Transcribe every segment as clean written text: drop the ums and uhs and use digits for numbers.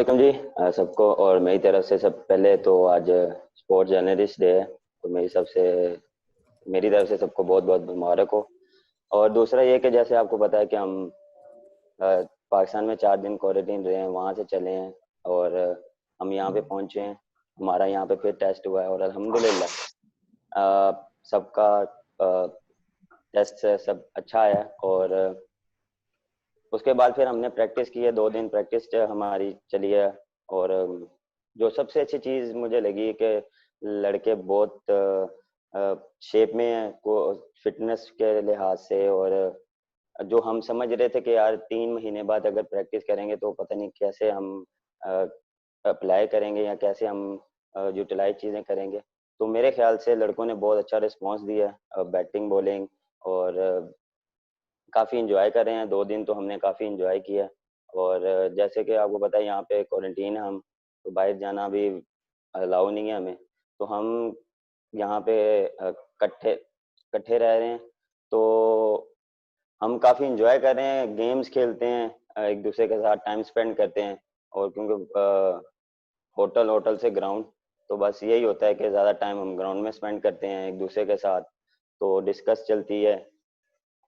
Welcome जी सबको। और मेरी तरफ से सब पहले तो आज स्पोर्ट्स जर्नलिस्ट डे है, तो मेरी तरफ से सबको बहुत बहुत मुबारक हो। और दूसरा ये कि जैसे आपको पता है कि हम पाकिस्तान में 4 दिन क्वारंटीन रहे हैं, वहाँ से चले हैं और हम यहाँ पे पहुँचे हैं। हमारा यहाँ पे फिर टेस्ट हुआ है और अल्हम्दुलिल्लाह सबका टेस्ट से सब अच्छा आया है। और उसके बाद फिर हमने प्रैक्टिस की है, 2 दिन प्रैक्टिस हमारी चली है। और जो सबसे अच्छी चीज़ मुझे लगी कि लड़के बहुत शेप में हैं को फिटनेस के लिहाज से। और जो हम समझ रहे थे कि यार 3 महीने बाद अगर प्रैक्टिस करेंगे तो पता नहीं कैसे हम अप्लाई करेंगे या कैसे हम यूटिलाइज चीज़ें करेंगे। तो मेरे ख्याल से लड़कों ने बहुत अच्छा रिस्पॉन्स दिया है, बैटिंग बॉलिंग। और काफ़ी इंजॉय कर रहे हैं, 2 दिन तो हमने काफ़ी इंजॉय किया। और जैसे कि आपको पता है यहाँ पे क्वारंटीन है, हम तो बाहर जाना भी अलाउ नहीं है हमें। तो हम यहाँ पे कट्ठे कट्ठे रह रहे हैं। तो हम काफ़ी इंजॉय कर रहे हैं, गेम्स खेलते हैं, एक दूसरे के साथ टाइम स्पेंड करते हैं। और क्योंकि होटल होटल से ग्राउंड, तो बस यही होता है कि ज़्यादा टाइम हम ग्राउंड में स्पेंड करते हैं एक दूसरे के साथ। तो डिस्कस चलती है,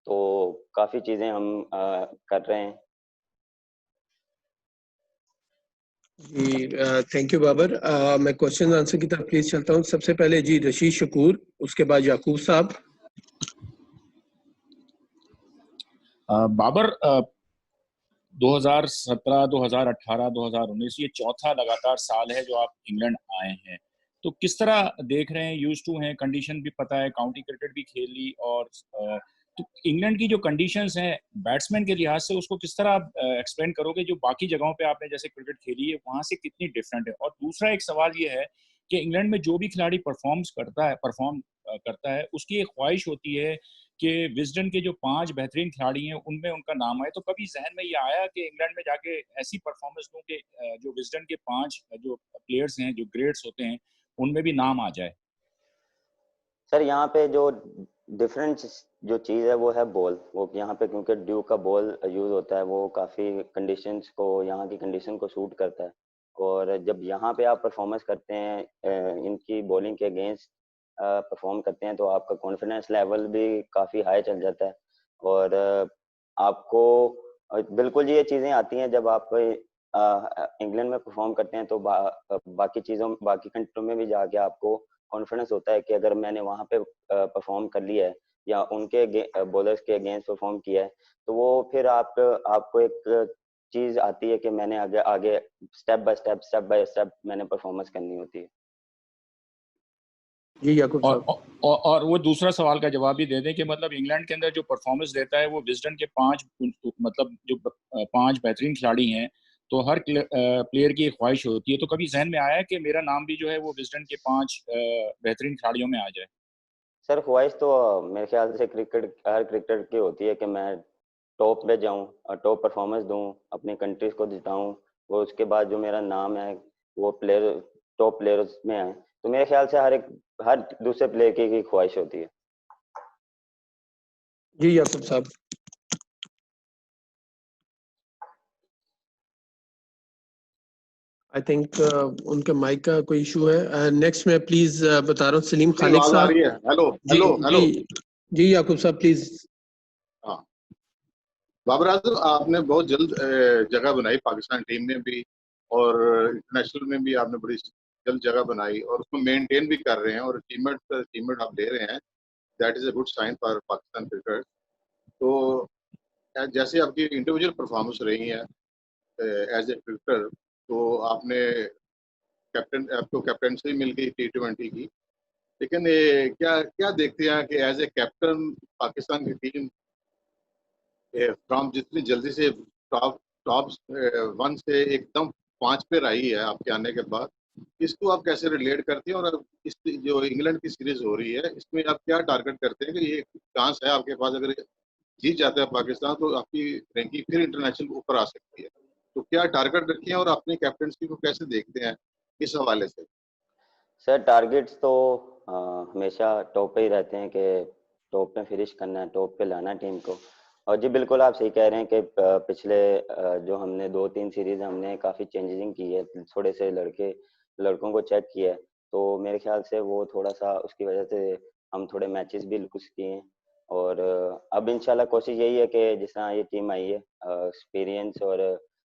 तो काफ़ी चीज़ें हम कर रहे हैं। जी थैंक यू बाबर। मैं क्वेश्चन आंसर की तरफ प्लीज चलता हूँ। सबसे पहले जी रशीद शकूर, उसके बाद याकूब साहब। बाबर 2017, 2018, 2019 ये चौथा लगातार साल है जो आप इंग्लैंड आए हैं। तो किस तरह देख रहे हैं? यूज टू हैं, कंडीशन भी पता है, काउंटी क्रिकेट भी खेल ली, और तो इंग्लैंड की जो कंडीशंस हैं बैट्समैन के लिहाज से उसको किस तरह आप एक्सप्लेन करोगे जो बाकी जगहों पे आपने जैसे क्रिकेट खेली है वहां से कितनी डिफरेंट है? और दूसरा एक सवाल ये है कि इंग्लैंड में जो भी खिलाड़ी परफॉर्म करता है उसकी एक ख्वाहिश होती है कि विजडन के जो 5 बेहतरीन खिलाड़ी हैं उनमें उनका नाम आए। तो कभी जहन में ये आया कि इंग्लैंड में जाके ऐसी परफॉर्मेंस दूं कि जो विजडन के 5 जो प्लेयर्स हैं, जो ग्रेड्स होते हैं, उनमें भी नाम आ जाए? सर यहाँ पे जो डिफरेंट जो चीज़ है वो है बॉल। वो यहाँ पे क्योंकि ड्यूक का बॉल यूज़ होता है, वो काफ़ी कंडीशंस को, यहाँ की कंडीशन को सूट करता है। और जब यहाँ पे आप परफॉर्मेंस करते हैं, इनकी बॉलिंग के अगेंस्ट परफॉर्म करते हैं, तो आपका कॉन्फिडेंस लेवल भी काफ़ी हाई चल जाता है। और आपको बिल्कुल ये चीज़ें आती हैं जब आप इंग्लैंड में परफॉर्म करते हैं, तो बाकी कंट्रियों में भी जाके आपको कॉन्फिडेंस होता है कि अगर मैंने वहाँ पे परफॉर्म कर लिया है या उनके बॉलर्स के अगेंस्ट परफॉर्म किया है, तो वो फिर आपको एक चीज़ आती है कि मैंने आगे आगे स्टेप बाय स्टेप मैंने परफॉर्मेंस करनी होती है। जी याकूब और, साहब। और वो दूसरा सवाल का जवाब भी दे दें कि मतलब इंग्लैंड के अंदर जो परफॉर्मेंस देता है वो विजडन के 5 मतलब जो 5 बेहतरीन खिलाड़ी हैं, तो हर प्लेयर की एक ख्वाहिश होती है। तो कभी जहन में आया कि मेरा नाम भी जो है वो विजडन के 5 बेहतरीन खिलाड़ियों में आ जाए? सर ख्वाहिश तो मेरे ख्याल से हर क्रिकेटर की होती है कि मैं टॉप पे जाऊं और टॉप परफॉर्मेंस दूं, अपनी कंट्रीज को जिताऊं। वो उसके बाद जो मेरा नाम है वो टॉप प्लेयर्स में है। तो मेरे ख्याल से हर दूसरे प्लेयर की ख्वाहिश होती है। जी याकूब साहब। आई थिंक उनके माइक का कोई इशू है। नेक्स्ट मैं प्लीज बता रहा हूँ सलीम खालिक आवाज आ साहब। रही है? हेलो जी हेलो जी हेलो। जी याकूब साहब प्लीज। हाँ, बाबर आजम, आपने बहुत जल्द जगह बनाई पाकिस्तान टीम में भी, और इंटरनेशनल में भी आपने बड़ी जल्द जगह बनाई और उसको मेंटेन भी कर रहे हैं, और अचीवमेंट आप ले रहे हैं। That is a good sign for Pakistan cricket. तो जैसे आपकी इंडिविजुअल परफॉर्मेंस रही है एज ए क्रिकेटर, तो आपको कैप्टनसी मिल गई T20 की। लेकिन क्या क्या देखते हैं कि एज ए कैप्टन पाकिस्तान की टीम फ्रॉम जितनी जल्दी से टॉप टॉप 1 से एकदम 5 पे रही है आपके आने के बाद, इसको आप कैसे रिलेट करते हैं? और इस जो इंग्लैंड की सीरीज हो रही है इसमें आप क्या टारगेट करते हैं कि ये चांस है आपके पास, अगर जीत जाता है पाकिस्तान तो आपकी रैंकिंग फिर इंटरनेशनल ऊपर आ सकती है? तो क्या टारगेट रखे हैं और अपनी कैप्टनसी को कैसे देखते हैं इस हवाले से? सर टारगेट्स तो हमेशा टॉप पे ही रहते हैं कि टॉप पे फिनिश करना है, टॉप पे लाना है टीम को। और जी बिल्कुल आप सही कह रहे हैं कि पिछले जो हमने 2-3 सीरीज हमने काफ़ी चेंजिंग की है, थोड़े से लड़कों को चेक किया है, तो मेरे ख्याल से वो थोड़ा-सा उसकी वजह से हम थोड़े मैचेस भी लूज़ किए हैं। और अब इंशाल्लाह कोशिश यही है कि जिस तरह ये टीम आई है, एक्सपीरियंस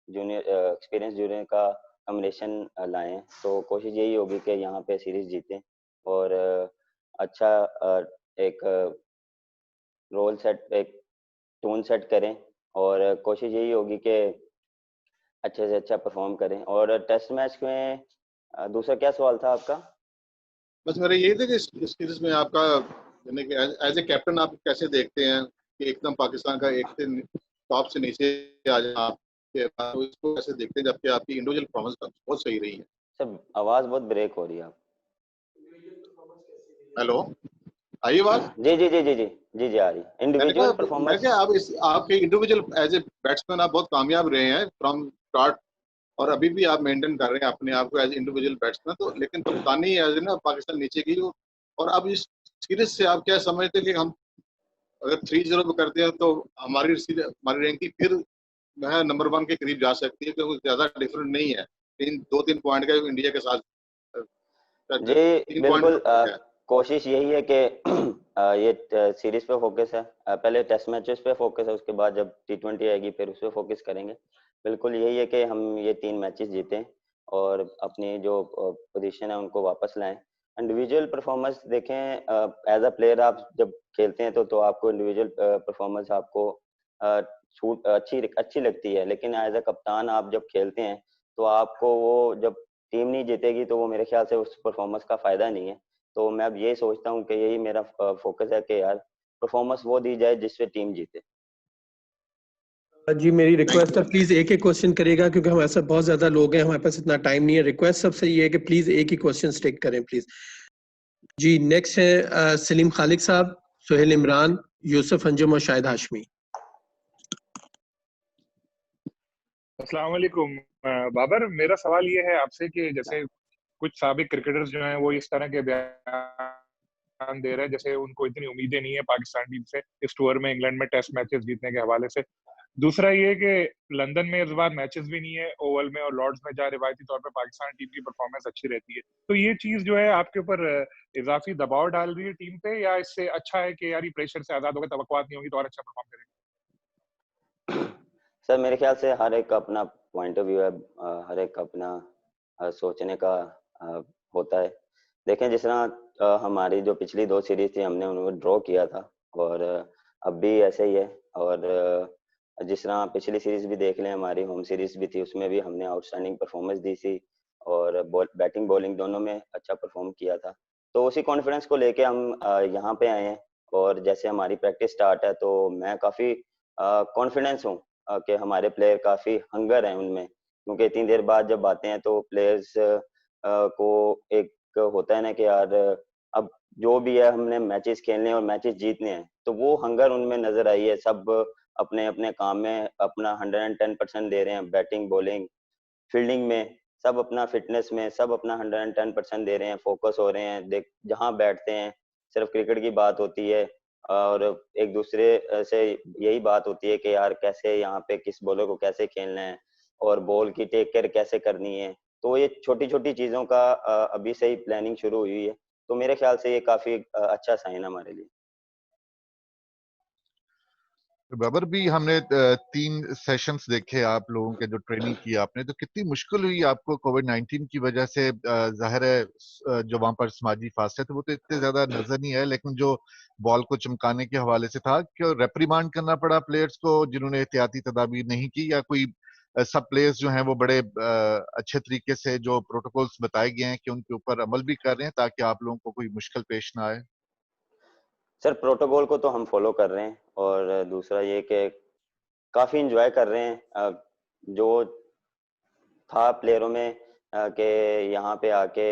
जूनियर का कॉम्बिनेशन लाएँ, तो कोशिश यही होगी कि यहाँ पे सीरीज जीतें और अच्छा एक एक टोन सेट करें और कोशिश यही होगी कि अच्छे से अच्छा परफॉर्म करें। और टेस्ट मैच में दूसरा क्या सवाल था आपका? बस मेरा यही था कि इस सीरीज में आपका यानी कि एज ए कैप्टन आप कैसे देखते हैं कि एकदम पाकिस्तान का एक से टॉप से नीचे आ जाए आपके बाद, तो इसको कैसे देखते हैं जबकि आपकी इंडिविजुअल परफॉर्मेंस बहुत सही रही है। सर आवाज़ बहुत ब्रेक हो रही है आप। हेलो, आई आवाज? जी, जी, जी, जी, जी। जी, जी आ रही है। मैंने इंडिविजुअल कहा मैं परफॉर्मेंस। क्या आप इस आपके इंडिविजुअल एज ए बैट्समैन आप बहुत कामयाब रहे हैं फ्रॉम स्टार्ट, और अभी भी आप मेंटेन कर रहे हैं अपने आप को एज इंडिविजुअल बैट्समैन, तो लेकिन कप्तानी एज ना पाकिस्तान नीचे की हो। और अब इस सीरीज से आप क्या समझते हैं कि हम अगर 3-0 पे करते हैं तो हमारी रैंकिंग फिर वह नंबर 1 के करीब जा सकती है, क्योंकि ज्यादा डिफरेंट नहीं है, 2-3 पॉइंट का इंडिया के साथ जी 3 पॉइंट बिल्कुल, का फर्क है। कोशिश यही है कि ये सीरीज पे फोकस है, पहले टेस्ट मैचेस पे फोकस है, उसके बाद जब टी20 आएगी फिर उस पे फोकस करेंगे। बिल्कुल यही है कि हम ये 3 मैचेस जीतें और अपनी जो पोजीशन है उनको वापस लाएं। इंडिविजुअल परफॉर्मेंस देखें, एज अ प्लेयर आप जब खेलते हैं तो आपको इंडिविजुअल परफॉर्मेंस आपको छूट अच्छी अच्छी लगती है, लेकिन एज अ कप्तान आप जब खेलते हैं तो आपको वो जब टीम नहीं जीतेगी तो वो मेरे ख्याल से उस परफॉर्मेंस का फायदा नहीं है। तो मैं अब यही सोचता हूँ कि यही मेरा फोकस है कि यार परफॉर्मेंस वो दी जाए जिससे टीम जीते। जी मेरी थैंक रिक्वेस्ट यू। है, प्लीज एक एक क्वेश्चन करिएगा क्योंकि हमारे साथ बहुत ज्यादा लोग हैं, हमारे पास इतना टाइम नहीं है। रिक्वेस्ट सबसे ये है कि प्लीज एक ही क्वेश्चन स्टिक करें प्लीज। जी नेक्स्ट है सलीम खालिक साहब, सुहेल इमरान, यूसुफ अंजुम और शाहिद हाशमी। अस्सलाम वालेकुम। बाबर, मेरा सवाल ये है आपसे कि जैसे कुछ साबिक क्रिकेटर्स जो हैं वो इस तरह के बयान दे रहे हैं जैसे उनको इतनी उम्मीदें नहीं है पाकिस्तान टीम से इस टूर में इंग्लैंड में टेस्ट मैचेस जीतने के हवाले से। दूसरा ये कि लंदन में इस बार मैचेस भी नहीं है ओवल में, और लॉर्ड्स में जहाँ रिवायती तौर पर पाकिस्तान टीम की परफॉर्मेंस अच्छी रहती है, तो ये चीज जो है आपके ऊपर इजाफी दबाव डाल रही है टीम पे, या इससे अच्छा है कि यार ये प्रेशर से आजाद होकर तवक्कुआत नहीं होगी तो और अच्छा परफॉर्म करेंगे? सर मेरे ख्याल से हर एक का अपना पॉइंट ऑफ व्यू है, हर एक का अपना सोचने का अ, होता है। देखें जिस तरह हमारी जो पिछली 2 सीरीज थी हमने उनको ड्रॉ किया था और अब भी ऐसे ही है। और जिस तरह पिछली सीरीज भी देख लें, हमारी होम सीरीज भी थी, उसमें भी हमने आउटस्टैंडिंग परफॉर्मेंस दी थी और बैटिंग बॉलिंग दोनों में अच्छा परफॉर्म किया था। तो उसी कॉन्फिडेंस को लेके हम यहाँ पे आए हैं और जैसे हमारी प्रैक्टिस स्टार्ट है तो मैं काफ़ी कॉन्फिडेंस हूँ कि हमारे प्लेयर काफ़ी हंगर है उनमें, क्योंकि इतनी देर बाद जब आते हैं तो प्लेयर्स को एक होता है ना कि यार अब जो भी है हमने मैचेस खेलने हैं और मैचेस जीतने हैं, तो वो हंगर उनमें नजर आई है। सब अपने अपने काम में अपना 110% दे रहे हैं, बैटिंग बॉलिंग फील्डिंग में, सब अपना फिटनेस में सब अपना 110% दे रहे हैं, फोकस हो रहे हैं। देख जहाँ बैठते हैं सिर्फ क्रिकेट की बात होती है और एक दूसरे से यही बात होती है कि यार कैसे यहाँ पे किस बॉलर को कैसे खेलना है और बॉल की टेक केयर कैसे करनी है। तो ये छोटी छोटी चीजों का अभी से ही प्लानिंग शुरू हुई है, तो मेरे ख्याल से ये काफी अच्छा साइन है हमारे लिए। बाबर भी हमने 3 सेशंस देखे आप लोगों के, जो ट्रेनिंग की आपने, तो कितनी मुश्किल हुई आपको कोविड-19 की वजह से? जाहिर है जो वहां पर समाजी फासले थे वो तो इतने ज्यादा नजर नहीं आए, लेकिन जो बॉल को चमकाने के हवाले से था, क्यों रेप्रीमांड करना पड़ा प्लेयर्स को जिन्होंने एहतियाती तदाबीर नहीं की, या कोई सब प्लेयर्स जो हैं वो बड़े अच्छे तरीके से जो प्रोटोकॉल्स बताए गए हैं कि उनके ऊपर अमल भी कर रहे हैं ताकि आप लोगों को कोई मुश्किल पेश ना आए? सर प्रोटोकॉल को तो हम फॉलो कर रहे हैं और दूसरा ये कि काफी इंजॉय कर रहे हैं। जो था प्लेयरों में कि यहाँ पे आके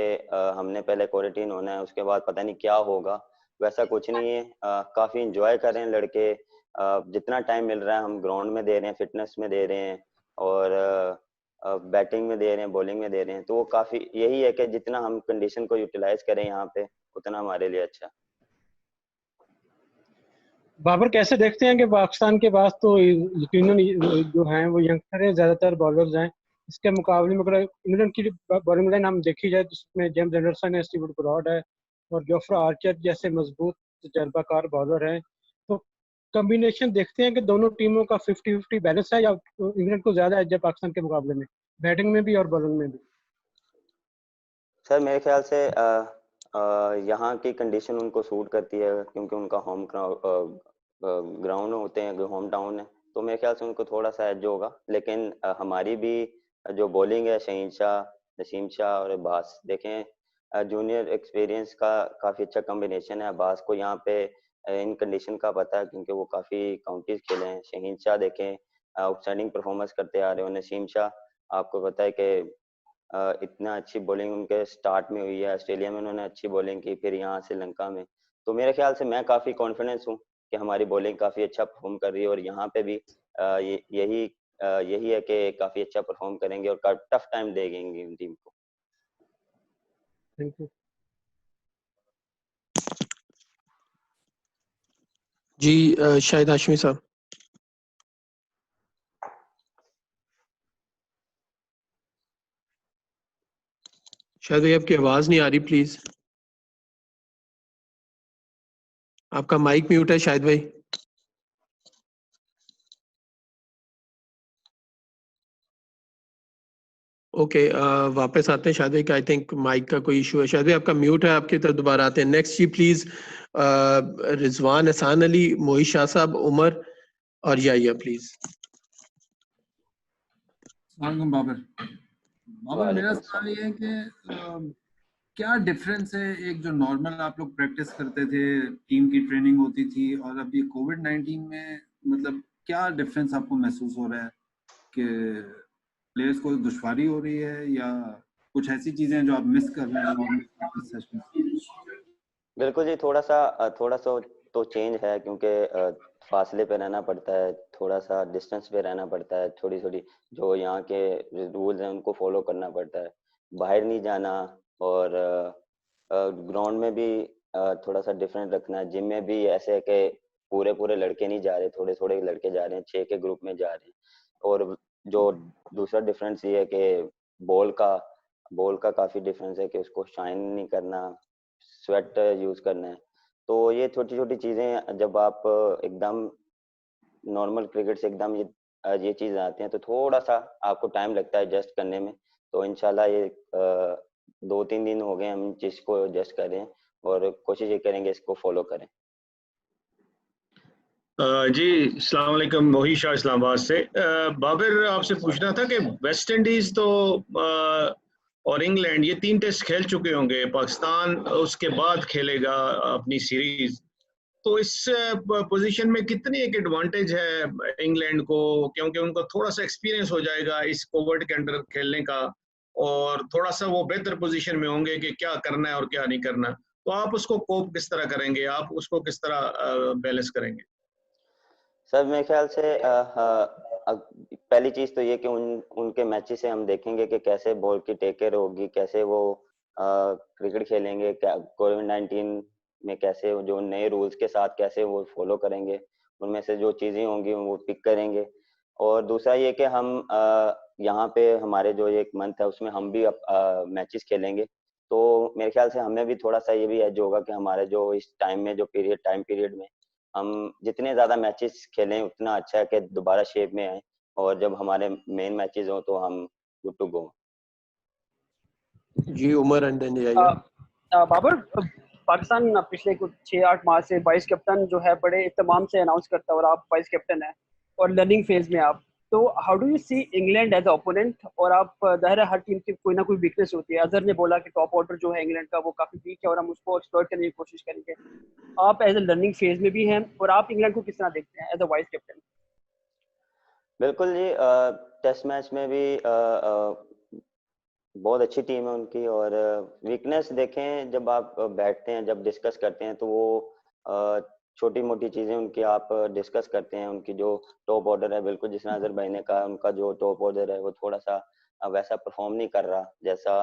हमने पहले क्वारंटीन होना है, उसके बाद पता नहीं क्या होगा, वैसा कुछ नहीं है। काफी इंजॉय कर रहे हैं लड़के। जितना टाइम मिल रहा है हम ग्राउंड में दे रहे हैं, फिटनेस में दे रहे हैं और बैटिंग में दे रहे हैं, बॉलिंग में दे रहे हैं। तो वो काफी यही है कि जितना हम कंडीशन को यूटिलाइज करें यहाँ पे उतना हमारे लिए अच्छा। बाबर कैसे देखते हैं कि पाकिस्तान के पास तो यकीनन जो हैं वो यंगस्टर है, ज़्यादातर बॉलर्स हैं। इसके मुकाबले में अगर इंग्लैंड की बॉलिंग लाइन हम देखी जाए तो इसमें जेम्स एंडरसन है, स्टीवन ब्रॉड है और जोफ्रा आर्चर जैसे मजबूत तजर्बाकार बॉलर हैं। तो कॉम्बिनेशन देखते हैं कि दोनों टीमों का 50-50 बैलेंस है या इंग्लैंड को ज़्यादा एज है पाकिस्तान के मुकाबले में, बैटिंग में भी और बॉलिंग में भी। सर मेरे ख्याल से यहाँ की कंडीशन उनको सूट करती है क्योंकि उनका होम ग्राउंड होते हैं, होम टाउन है, तो मेरे ख्याल से उनको थोड़ा सा एज होगा। लेकिन हमारी भी जो बॉलिंग है, शहीन शाह, नसीम शाह और अब्बास देखें, जूनियर एक्सपीरियंस का काफ़ी अच्छा कॉम्बिनेशन है। अब्बास को यहाँ पे इन कंडीशन का पता है क्योंकि वो काफ़ी काउंटीज खेले हैं। शहीन शाह देखें आउटस्टैंडिंग परफॉर्मेंस करते आ रहे हो। नसीम शाह आपको पता है कि इतना अच्छी बॉलिंग उनके स्टार्ट में हुई है, ऑस्ट्रेलिया में उन्होंने अच्छी बॉलिंग की, फिर यहाँ श्रीलंका में। तो मेरे ख्याल से मैं काफ़ी कॉन्फिडेंस हूँ कि हमारी बॉलिंग काफ़ी अच्छा परफॉर्म कर रही है और यहाँ पे भी यही है कि काफ़ी अच्छा परफॉर्म करेंगे और टफ टाइम देंगे टीम को। थैंक यू जी। शाहिद हाशमी साहब। शायद भाई आपकी आवाज नहीं आ रही, प्लीज। आपका माइक म्यूट है शायद भाई। ओके, वापस आते हैं शायद भाई का। आई थिंक माइक का कोई इशू है। शायद भाई आपका म्यूट है, आपकी तरफ दोबारा आते हैं। नेक्स्ट जी प्लीज, रिजवान, एहसान अली, मोहित शाह साहब, उमर और याहिया प्लीज। बाबर बाबर मेरा वालेकुम सवाल अस्सलाम। ये है कि क्या डिफरेंस है एक जो नॉर्मल आप लोग प्रैक्टिस करते थे, टीम की ट्रेनिंग होती थी, और अभी कोविड-19 में मतलब क्या डिफरेंस आपको महसूस हो रहा है कि प्लेयर्स को दुश्वारी हो रही है या कुछ ऐसी चीजें हैं जो आप मिस कर रहे हैं नॉर्मल प्रैक्टिस सेशंस? बिल्कुल जी, थोड़ा सा तो चेंज है क्योंकि फासले पे रहना पड़ता है, थोड़ा सा डिस्टेंस पे रहना पड़ता है, छोटी छोटी जो यहाँ के रूल्स हैं उनको फॉलो करना पड़ता है, बाहर नहीं जाना। और ग्राउंड में भी थोड़ा सा डिफरेंट रखना है। जिम में भी ऐसे है कि पूरे पूरे लड़के नहीं जा रहे, थोड़े थोड़े लड़के जा रहे हैं, 6 के ग्रुप में जा रहे हैं। और जो दूसरा डिफरेंस ये है कि बॉल का बॉल का काफ़ी डिफरेंस है कि उसको शाइन नहीं करना, स्वेट यूज करना है। तो ये छोटी छोटी चीजें जब आप एकदम नॉर्मल क्रिकेट से एकदम ये चीज आती हैं तो थोड़ा सा आपको टाइम लगता है एडजस्ट करने में। तो इंशाल्लाह ये 2-3 दिन हो गए हम जिसको एडजस्ट कर रहे हैं और कोशिश ये करेंगे इसको फॉलो करें। जी अस्सलाम वालेकुम, मोहित शाह इस्लामाबाद से। बाबर आपसे पूछना था कि वेस्ट इंडीज तो और इंग्लैंड ये 3 टेस्ट खेल चुके होंगे, पाकिस्तान उसके बाद खेलेगा अपनी सीरीज। तो इस पोजीशन में कितनी एक एडवांटेज है इंग्लैंड को, क्योंकि उनको थोड़ा सा एक्सपीरियंस हो जाएगा इस कोविड के अंडर खेलने का और थोड़ा सा वो बेहतर पोजीशन में होंगे कि क्या करना है और क्या नहीं करना। तो आप उसको कोप किस तरह करेंगे, आप उसको किस तरह बैलेंस करेंगे? सर मेरे ख्याल से पहली चीज तो ये कि उनके मैचेस से हम देखेंगे कि कैसे बॉल की टेक केयर होगी, कैसे वो क्रिकेट खेलेंगे, क्या कोविड-19 में कैसे जो नए रूल्स के साथ कैसे वो फॉलो करेंगे, उनमें से जो चीजें होंगी वो पिक करेंगे। और दूसरा ये कि हम यहाँ पे हमारे जो एक मंथ है उसमें हम भी मैचेस खेलेंगे। तो मेरे ख्याल से हमें भी थोड़ा सा ये भी एज होगा कि हमारे जो इस टाइम में जो टाइम पीरियड में हम जितने ज्यादा मैचेस खेलें उतना अच्छा है कि दोबारा शेप में आए और जब हमारे मेन मैचेस हो तो हम गुड टू गो। जी उमर एंड देन याहिया। बाबर, पाकिस्तान पिछले कुछ 6-8 माह से वाइस कैप्टन जो है बड़े इत्मीम से अनाउंस करता है और आप वाइस कैप्टन हैं और लर्निंग फेज में आप, तो how do you see England as opponent? और आप जाहिर है हर टीम की कोई ना कोई वीकनेस होती है। अजहर ने बोला कि टॉप ऑर्डर जो है इंग्लैंड का वो काफी वीक है और हम उसको एक्सप्लॉइट करने की कोशिश करेंगे। आप एज ए लर्निंग फेज में भी हैं और आप इंग्लैंड को किस तरह देखते हैं एज अ वाइस कैप्टन? बिल्कुल जी, टेस्ट मैच में भी बहुत अच्छी टीम है उनकी। और वीकनेस देखें जब आप बैठते हैं, जब डिस्कस करते हैं तो वो छोटी मोटी चीजें उनकी आप डिस्कस करते हैं। उनकी जो टॉप ऑर्डर है, बिल्कुल जिस अजहर भाई ने कहा, उनका जो टॉप ऑर्डर है वो थोड़ा सा वैसा परफॉर्म नहीं कर रहा जैसा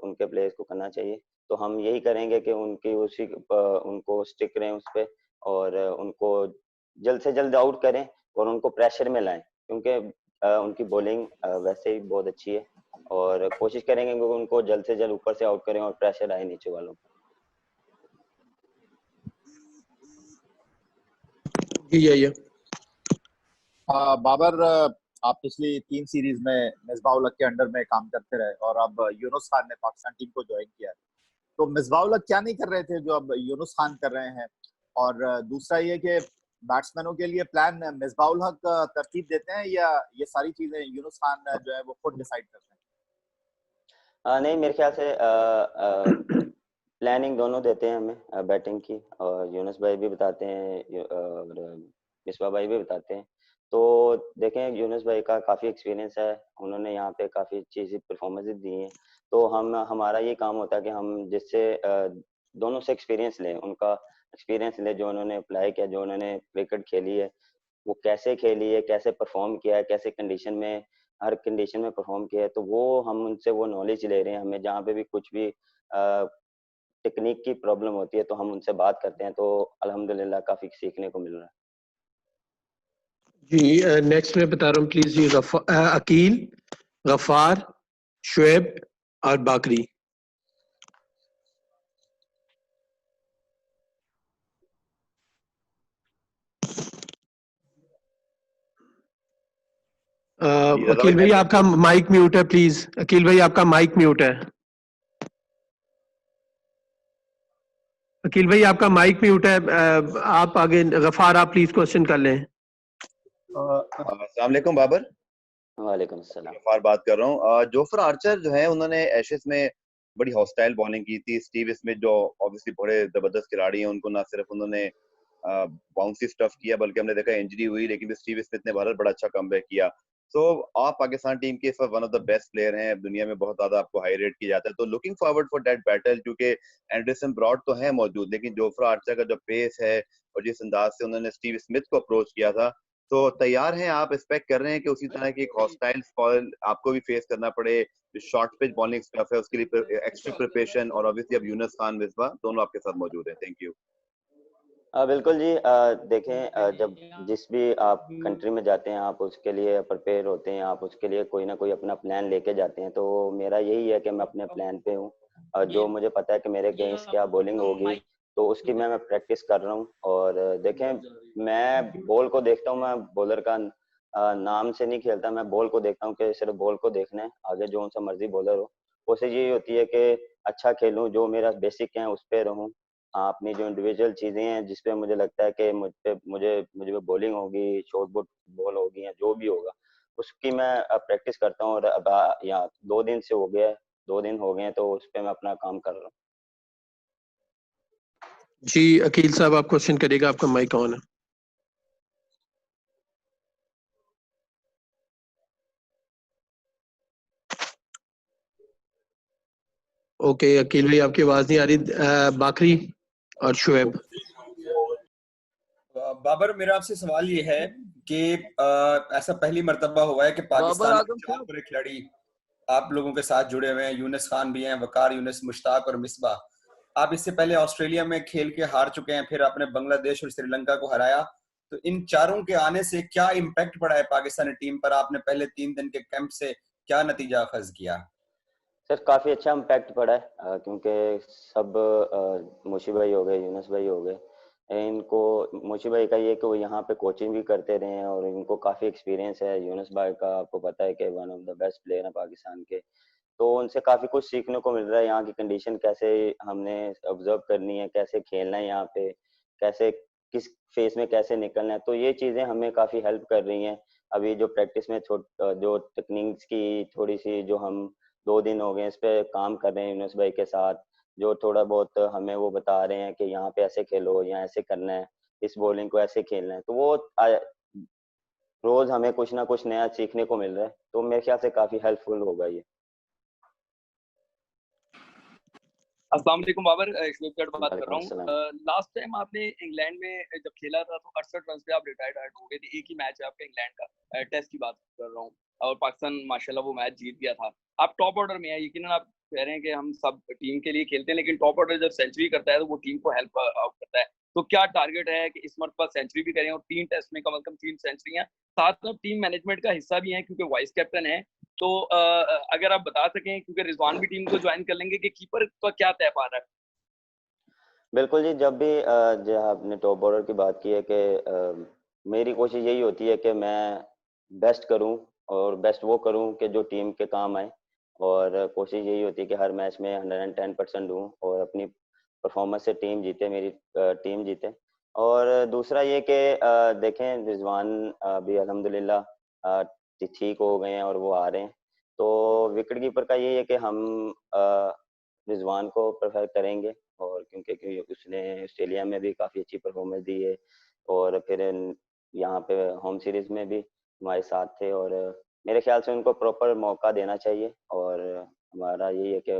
उनके प्लेयर्स को करना चाहिए। तो हम यही करेंगे कि उनकी उनको स्टिक रहें उस पे और उनको जल्द से जल्द आउट करें और उनको प्रेशर में लाएं, क्योंकि उनकी बॉलिंग वैसे ही बहुत अच्छी है, और कोशिश करेंगे कि उनको जल्द से जल्द ऊपर से आउट करें और प्रेशर आए नीचे वालों को। जी बाबर, आप पिछली 3 सीरीज में मिसबाह उल हक के अंडर में काम करते रहे और अब यूनुस खान ने पाकिस्तान टीम को ज्वाइन किया है, तो मिसबाह उल हक क्या नहीं कर रहे थे जो अब यूनुस खान कर रहे हैं? और दूसरा ये कि बैट्समैनों के लिए प्लान मिसबाह उल हक तरतीब देते हैं या ये सारी चीजें यूनुस खान जो है वो खुद डिसाइड करते हैं? नहीं, मेरे ख्याल से प्लानिंग दोनों देते हैं हमें बैटिंग की, और यूनुस भाई भी बताते हैं और मिसबाह भाई भी बताते हैं। तो देखें, यूनुस भाई का काफ़ी एक्सपीरियंस है, उन्होंने यहाँ पे काफ़ी अच्छी सी परफॉर्मेंस दी हैं, तो हमारा ये काम होता है कि हम जिससे दोनों से एक्सपीरियंस लें, उनका एक्सपीरियंस लें जो उन्होंने अप्लाई किया, जो उन्होंने क्रिकेट खेली है, वो कैसे खेली है, कैसे परफॉर्म किया है, कैसे कंडीशन में, हर कंडीशन में परफॉर्म किया है, तो वो हम उनसे वो नॉलेज ले रहे हैं। हमें जहाँ पे भी कुछ भी टेक्निक की प्रॉब्लम होती है तो हम उनसे बात करते हैं, तो अल्हम्दुलिल्लाह काफ़ी सीखने को मिल रहा है। जी नेक्स्ट मैं बता रहा हूँ प्लीज जी, अकील, गफ्फार, शुएब और बाकरी। अकील भाई आपका माइक म्यूट है प्लीज, अकील भाई आपका माइक म्यूट है। अकील भाई आपका माइक म्यूट है, आप आगे, गफ्फार आप प्लीज क्वेश्चन कर लें। अस्सलाम वालेकुम बाबर। वालेकुम अस्सलाम। गफ्फार बात कर रहा हूँ। जोफ्रा आर्चर जो है उन्होंने एशेज में बड़ी हॉस्टाइल बॉलिंग की थी। स्टीव स्मिथ जो ऑब्वियसली बड़े जबरदस्त खिलाड़ी हैं, उनको ना सिर्फ उन्होंने बाउंसी स्टफ किया बल्कि हमने देखा इंजरी हुई, लेकिन स्टीव स्मिथ ने भारत बड़ा अच्छा कमबैक किया। तो आप पाकिस्तान टीम के इस वक्त one of the best player हैं, दुनिया में बहुत ज्यादा आपको हाई रेट किया जाता है, तो looking forward for that battle, क्योंकि एंडरसन ब्रॉड तो है मौजूद, लेकिन जोफ्रा आर्चर का जो पेस है और जिस अंदाज से उन्होंने स्टीव स्मिथ को अप्रोच किया था, तो तैयार हैं आप? एक्सपेक्ट कर रहे हैं कि उसी तरह की एक हॉस्टाइल स्पॉइल आपको भी फेस करना पड़े? जो शॉर्ट पिच बॉलिंग स्टफ है उसके लिए एक्स्ट्रा प्रिपरेशन, और ऑब्वियसली अब यूनुस खान, मिसबाह दोनों आपके साथ मौजूद हैं। Thank you. बिल्कुल जी। देखें, जब जिस भी आप कंट्री में जाते हैं आप उसके लिए प्रिपेयर होते हैं, आप उसके लिए कोई ना कोई अपना प्लान लेके जाते हैं, तो मेरा यही है कि मैं अपने प्लान पे हूँ। जो मुझे पता है कि मेरे अगेंस्ट क्या बॉलिंग होगी, तो उसकी मैं प्रैक्टिस कर रहा हूँ। और देखें, मैं बॉल को देखता हूँ, मैं बॉलर का नाम से नहीं खेलता, मैं बॉल को देखता हूँ कि सिर्फ बॉल को देखना है, आगे जो सा मर्जी बॉलर हो। कोशिश यही होती है कि अच्छा खेलूँ, जो मेरा बेसिक है उस पे रहूँ। हाँ, अपनी जो इंडिविजुअल चीजें हैं जिस पे मुझे लगता है कि मुझे बॉलिंग होगी, शॉर्ट बुट बॉल होगी या जो भी होगा, उसकी मैं प्रैक्टिस करता हूँ। और अब यहाँ 2 दिन से हो गया है, 2 दिन हो गए हैं, तो उस पे मैं अपना काम कर रहा हूँ। जी अकील साहब आप क्वेश्चन करिएगा, आपका माइक ऑन है। ओके अकील भाई आपकी आवाज नहीं आ रही। बाकरी और शुएब। बाबर, मेरा आपसे सवाल ये है कि ऐसा पहली मर्तबा हुआ है कि पाकिस्तान के 4 बड़े खिलाड़ी आप लोगों के साथ जुड़े हुए हैं। यूनुस खान भी हैं, वकार यूनुस, मुश्ताक और मिसबाह। आप इससे पहले ऑस्ट्रेलिया में खेल के हार चुके हैं, फिर आपने बांग्लादेश और श्रीलंका को हराया। तो इन चारों के आने से क्या इम्पैक्ट पड़ा है पाकिस्तानी टीम पर? आपने पहले 3 दिन के कैंप से क्या नतीजा अखज किया? सर काफी अच्छा इम्पैक्ट पड़ा है, क्योंकि सब मोशी भाई हो गए, यूनुस भाई हो गए, इनको मोशी भाई का ये कि वो यहाँ पे कोचिंग भी करते रहे हैं और इनको काफी एक्सपीरियंस है। यूनुस भाई का आपको पता है कि one of the best player है पाकिस्तान के, तो उनसे काफी कुछ सीखने को मिल रहा है। यहाँ की कंडीशन कैसे हमने ऑब्जर्व करनी है, कैसे खेलना है यहाँ पे, कैसे किस फेस में कैसे निकलना है, तो ये चीजें हमें काफी हेल्प कर रही हैं। अभी जो प्रैक्टिस में जो टेक्निक्स की थोड़ी सी जो हम 2 दिन हो गए इस पे काम कर रहे हैं यूनुस भाई के साथ, जो थोड़ा बहुत हमें वो बता रहे हैं कि यहाँ पे ऐसे खेलो, यहाँ ऐसे करना है, इस बॉलिंग को ऐसे खेलना है, तो वो रोज हमें कुछ ना कुछ नया सीखने को मिल रहा है, तो मेरे ख्याल से काफी हेल्पफुल होगा ये। अस्सलाम वालेकुम बाबर, स्नैपचैट बात कर रहा हूँ। लास्ट टाइम आपने इंग्लैंड में जब खेला था तो 68 रन पे आप रिटायर्ड हो गए थे। एक ही मैच है आपका इंग्लैंड का, टेस्ट की बात कर रहा हूँ, और पाकिस्तान माशाल्लाह वो मैच जीत गया था। आप टॉप ऑर्डर में है, यकीनन आप कह रहे हैं कि हम सब टीम के लिए खेलते हैं, लेकिन टॉप ऑर्डर जब सेंचुरी करता है तो वो टीम को हेल्प आउट करता है। तो क्या टारगेट है कि इस मरतबा सेंचुरी भी करें और 3 टेस्ट में कम से कम 3 सेंचुरियां, साथ में टीम मैनेजमेंट का हिस्सा भी हैं क्योंकि वाइस कैप्टन है। तो अगर आप बता सकें, क्योंकि रिजवान भी टीम को ज्वाइन कर लेंगे, कि कीपर का क्या तय पा रहा है? बिल्कुल जी, जब भी जो आपने टॉप बॉलर की बात की है कि मेरी कोशिश यही होती है कि मैं बेस्ट करूं और बेस्ट वो करूं कि जो टीम के काम आए, और कोशिश यही होती है कि हर मैच में 110% दूं और अपनी परफॉर्मेंस से टीम जीते, मेरी टीम जीते। और दूसरा ये कि देखें रिजवान भी अल्हम्दुलिल्लाह ठीक हो गए हैं और वो आ रहे हैं, तो विकेट कीपर का यही है कि हम रिजवान को प्रेफर करेंगे, और क्योंकि उसने ऑस्ट्रेलिया में भी काफ़ी अच्छी परफॉर्मेंस दी है और फिर यहाँ पे होम सीरीज में भी हमारे साथ थे, और मेरे ख्याल से उनको प्रॉपर मौका देना चाहिए। और हमारा यही है कि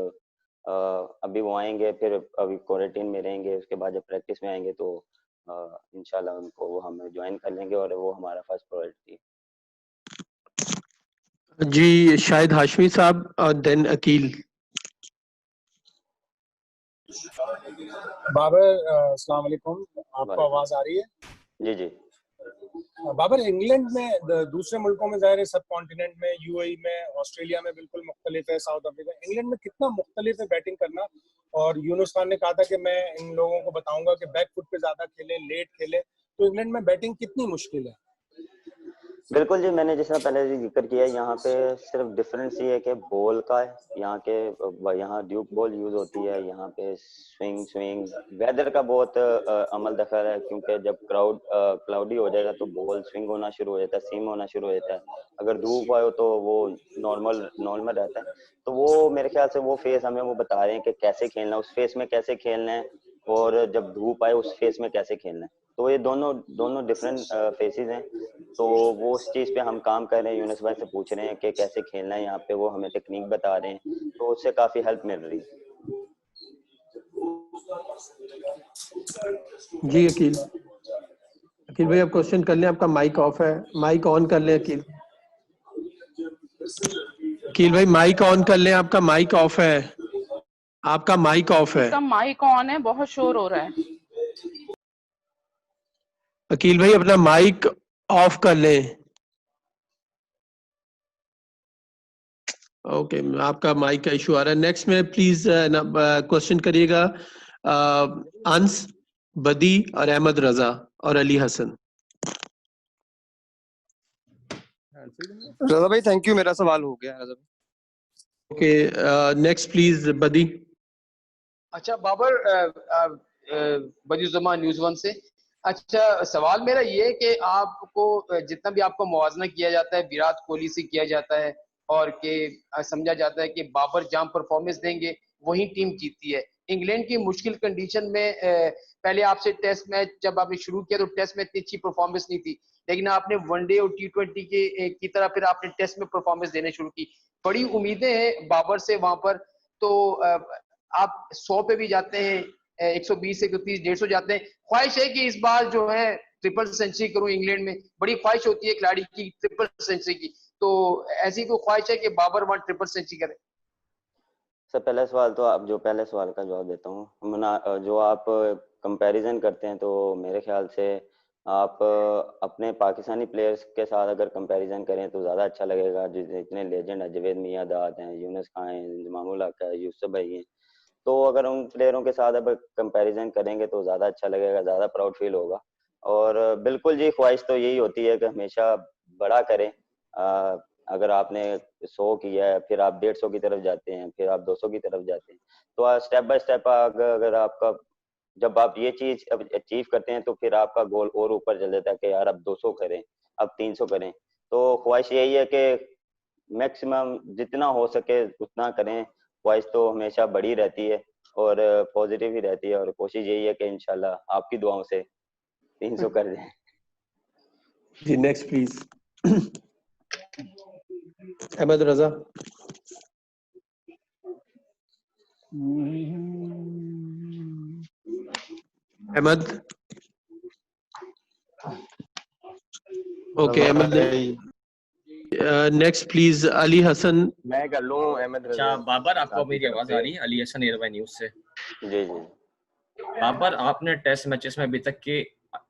अभी वो आएंगे, फिर अभी क्वारंटीन में रहेंगे, उसके बाद जब प्रैक्टिस में आएंगे तो इंशाल्लाह उनको वो हम ज्वाइन कर लेंगे और वो हमारा फर्स्ट प्रायोरिटी। जी शाहिद हाशमी साहब और देन अकील। बाबर अस्सलाम वालेकुम, आपको आवाज आ रही है? जी जी। बाबर, इंग्लैंड में दूसरे मुल्कों में ज़ाहिर है, सब कॉन्टिनेंट में, यूएई में, ऑस्ट्रेलिया में बिल्कुल मुख्तलिफ है, साउथ अफ्रीका, इंग्लैंड में कितना मुख्तलिफ है बैटिंग करना। और यूनुस खान ने कहा था कि मैं इन लोगों को बताऊंगा कि बैक फुट पे ज्यादा खेलें, लेट खेलें, तो इंग्लैंड में बैटिंग कितनी मुश्किल है? बिल्कुल जी, मैंने जिस तरह पहले जिक्र किया, यहाँ पे सिर्फ डिफरेंस ये है कि बॉल का है, यहाँ ड्यूक बॉल यूज होती है, यहाँ पे स्विंग वेदर का बहुत अमल दखल है, क्योंकि जब क्लाउडी हो जाएगा तो बॉल स्विंग होना शुरू हो जाता है, सीम होना शुरू हो जाता है, अगर धूप आए तो वो नॉर्मल रहता है। तो वो मेरे ख्याल से वो फेस हमें वो बता रहे हैं कि कैसे खेलना है, उस फेस में कैसे खेलना है, और जब धूप आए उस फेस में कैसे खेलना है। तो ये दोनों डिफरेंट फेसेस हैं, तो वो उस चीज पे हम काम कर रहे हैं, यूनुस भाई से पूछ रहे हैं कि कैसे खेलना है यहाँ पे, वो हमें टेक्निक बता रहे हैं, तो उससे काफी हेल्प मिल रही है। जी अकील भाई आप क्वेश्चन कर लें, आपका माइक ऑफ है, माइक ऑन कर लें। अकील भाई माइक ऑन कर लें, आपका माइक ऑफ है, आपका माइक ऑफ है। माइक ऑन है, बहुत शोर हो रहा है। अकील भाई अपना माइक ऑफ कर लें। ओके, आपका माइक का इशू आ रहा है। नेक्स्ट में प्लीज क्वेश्चन करिएगा अंस, बदी और अहमद रजा और अली हसन। रजा भाई थैंक यू, मेरा सवाल हो गया। रजा भाई ओके, नेक्स्ट प्लीज बदी। अच्छा बाबर, बदीउज़्ज़मान न्यूज़ 1 से। अच्छा, सवाल मेरा ये है कि आपको जितना भी आपको मुवाजना किया जाता है विराट कोहली से किया जाता है, और कि समझा जाता है कि बाबर जहाँ परफॉर्मेंस देंगे वही टीम जीतती है। इंग्लैंड की मुश्किल कंडीशन में पहले आपसे टेस्ट मैच जब आपने शुरू किया तो टेस्ट में इतनी अच्छी परफॉर्मेंस नहीं थी, लेकिन आपने वनडे और T20 की तरह फिर आपने टेस्ट में परफॉर्मेंस देने शुरू की। बड़ी उम्मीदें हैं बाबर से वहां पर, तो आप 100 पे भी जाते हैं, 120, 130, 150 जाते हैं। ख्वाहिश है कि इस बार जो है ट्रिपल सेंचुरी करूं, इंग्लैंड में बड़ी ख्वाहिश होती है खिलाड़ी की ट्रिपल सेंचुरी की, तो ऐसी कोई ख्वाहिश है कि बाबर वन ट्रिपल सेंचुरी करे? सर पहला सवाल तो आप जो पहले सवाल का जवाब देता हूँ, जो आप कंपैरिजन करते हैं, तो मेरे ख्याल से आप अपने पाकिस्तानी प्लेयर्स के साथ अगर कंपैरिजन करें तो ज़्यादा अच्छा लगेगा। जितने लेजेंड है, जवेद मियादाद हैं, यूनुस खान हैं, इंजमामुल हक है, यूसुफ भाई हैं, तो अगर उन प्लेयरों के साथ अब कंपैरिजन करेंगे तो ज़्यादा अच्छा लगेगा, ज़्यादा प्राउड फील होगा। और बिल्कुल जी, ख्वाहिश तो यही होती है कि हमेशा बड़ा करें। अगर आपने 100 किया है, फिर आप 150 की तरफ जाते हैं, फिर आप 200 की तरफ जाते हैं, तो स्टेप बाय स्टेप अगर आपका जब आप ये चीज अचीव करते हैं तो फिर आपका गोल और ऊपर चल जाता है कि यार अब 200 करें, अब 300 करें। तो ख्वाहिश यही है कि मैक्सिमम जितना हो सके उतना करें। ख्वाहिश तो हमेशा बड़ी रहती है और पॉजिटिव ही रहती है, और कोशिश यही है कि इंशाल्लाह आपकी दुआओं से 300 कर दें। जी next please Ahmed Raza. Ahmed, okay Ahmed. Next please Ali Hasan. मैं कर लूं अहमद रजा। अच्छा बाबर, आपको मेरी आवाज आ रही है? अली हसन एयरवाई न्यूज से। जी जी। बाबर, आपने टेस्ट मैचेस में अभी तक के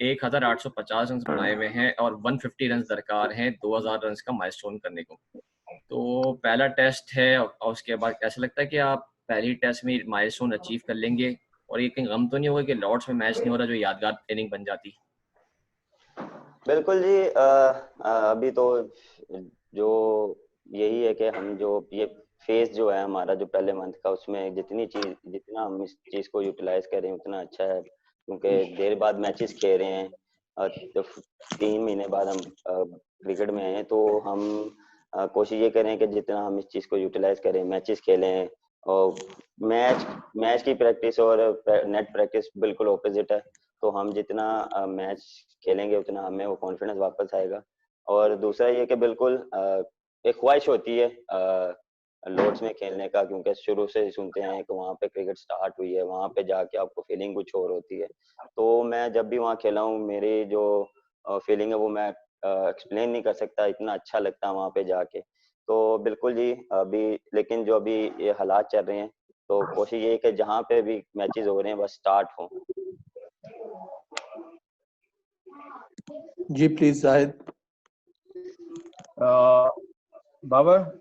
1850 रन बनाए हुए हैं और 150 रन दरकार हैं 2000 रन का माइलस्टोन करने को। तो पहला टेस्ट है और उसके बाद ऐसा लगता है कि आप पहली टेस्ट में माइलस्टोन अचीव कर लेंगे, और ये कहीं गम तो नहीं होगा कि लॉर्ड्स में मैच नहीं हो रहा जो यादगार इनिंग बन जाती? बिल्कुल जी। अभी तो जो यही है कि हम जो ये फेज जो है हमारा जो पहले मंथ का, उसमें जितना हम इस चीज को यूटिलाइज करें उतना अच्छा है, क्योंकि देर बाद मैचेस खेल रहे हैं। तो 3 महीने बाद हम क्रिकेट में आए हैं, तो हम कोशिश ये करें कि जितना हम इस चीज को यूटिलाइज करें, मैचेस खेलें। और मैच की प्रैक्टिस और नेट प्रैक्टिस बिल्कुल ऑपोजिट है। तो हम जितना मैच खेलेंगे उतना हमें वो कॉन्फिडेंस वापस आएगा। और दूसरा ये कि बिल्कुल एक ख्वाहिश होती है लॉर्ड्स में खेलने का, क्योंकि शुरू से सुनते हैं कि वहाँ पे क्रिकेट स्टार्ट हुई है, वहाँ पे जाके आपको फीलिंग कुछ और होती है। तो मैं जब भी वहाँ खेला हूँ, मेरी जो फीलिंग है वो मैं एक्सप्लेन नहीं कर सकता, इतना अच्छा लगता है वहाँ पे जाके। तो बिल्कुल जी, अभी लेकिन जो अभी ये हालात चल रहे हैं, तो कोशिश ये है कि जहाँ पे भी मैचेस हो रहे हैं बस स्टार्ट हों। जी प्लीज जाहिद। बाबर,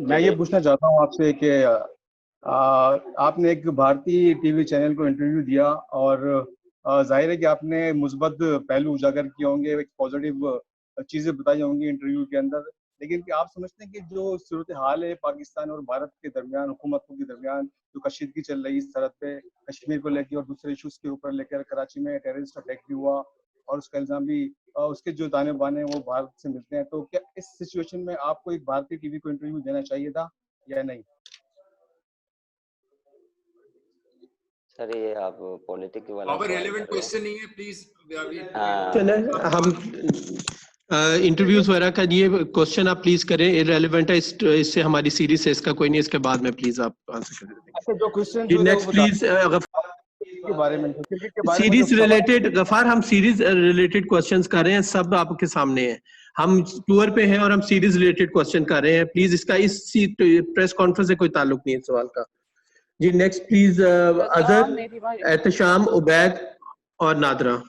मैं ये पूछना चाहता हूँ आपसे कि आपने एक भारतीय टीवी चैनल को इंटरव्यू दिया और जाहिर है कि आपने मुस्बत पहलू उजागर किए होंगे, एक पॉजिटिव चीज़ें बताई होंगी इंटरव्यू के अंदर, लेकिन क्या आप समझते हैं कि जो सूरत हाल है पाकिस्तान और भारत के दरमियान, हुकूमतों के दरमियान जो कशीदगी चल रही है सरहद पे कश्मीर को लेकर और दूसरे इशूज़ के ऊपर लेकर, कराची में टेररिस्ट अटैक भी हुआ और उसका इल्ज़ाम भी उसके जो दाने बाने वो भारत से मिलते हैं, तो क्या इस सिचुएशन में आपको एक भारतीय टीवी को इंटरव्यू देना चाहिए था या नहीं? सर ये आप पॉलिटिक्स वाला बाबर रेलेवेंट क्वेश्चन नहीं है, प्लीज। चले हम इंटरव्यूज वगैरह का ये क्वेश्चन आप प्लीज करें, इररिलेवेंट है, इससे हमारी सीरीज है, इसका कोई नहीं, इसके बाद में प्लीज आप आंसर कर दें। जो क्वेश्चन जी नेक्स्ट प्लीज के बारे में, क्रिकेट के बारे में सीरीज रिलेटेड गफार, हम सीरीज रिलेटेड क्वेश्चंस कर रहे हैं, सब आपके सामने है, हम टूर पे हैं और हम सीरीज रिलेटेड क्वेश्चन कर रहे हैं। प्लीज इसका इस प्रेस कॉन्फ्रेंस से कोई ताल्लुक नहीं है सवाल का। जी नेक्स्ट प्लीज अजहर, एहतशाम, उबैद और नादरा।